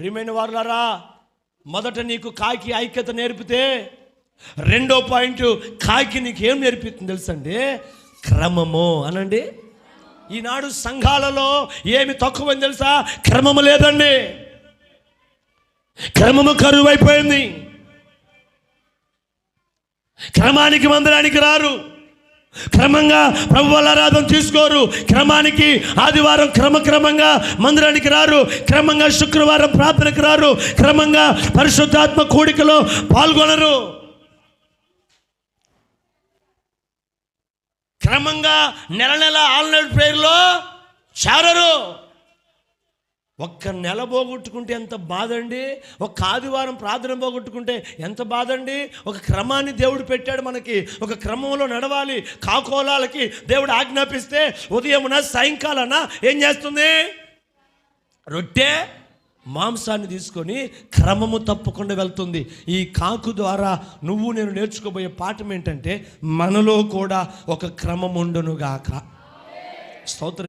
ప్రియమైన వారులారా, మొదట నీకు కాకి ఐక్యత నేర్పితే రెండో పాయింట్ కాకి నీకు ఏం నేర్పిస్తుంది తెలుసండి? క్రమము అనండి. ఈనాడు సంఘాలలో ఏమి తక్కువని తెలుసా? క్రమము లేదండి. క్రమము కరువైపోయింది. క్రమానికి మందిరానికి రారు, క్రమంగా ప్రభువుల ఆరాధన తీసుకోరు, క్రమానికి ఆదివారం క్రమంగా మందిరానికి రారు, క్రమంగా శుక్రవారం ప్రార్థనకు రారు, క్రమంగా పరిశుద్ధాత్మ కూడికలో పాల్గొనరు, క్రమంగా నెల ఆల్నైట్ ప్రేయర్లో చేరరు. ఒక్క నెల పోగొట్టుకుంటే ఎంత బాధ అండి. ఒక ఆదివారం ప్రార్థన పోగొట్టుకుంటే ఎంత బాధ అండి. ఒక క్రమాన్ని దేవుడు పెట్టాడు మనకి, ఒక క్రమంలో నడవాలి. కాకోలాలకి దేవుడు ఆజ్ఞాపిస్తే ఉదయమున సాయంకాలాన ఏం చేస్తుంది? రొట్టె మాంసాన్ని తీసుకొని క్రమము తప్పకుండా వెళ్తుంది. ఈ కాకు ద్వారా నువ్వు నేను నేర్చుకోబోయే పాఠం ఏంటంటే, మనలో కూడా ఒక క్రమం ఉండునుగాక. స్తోత్రం.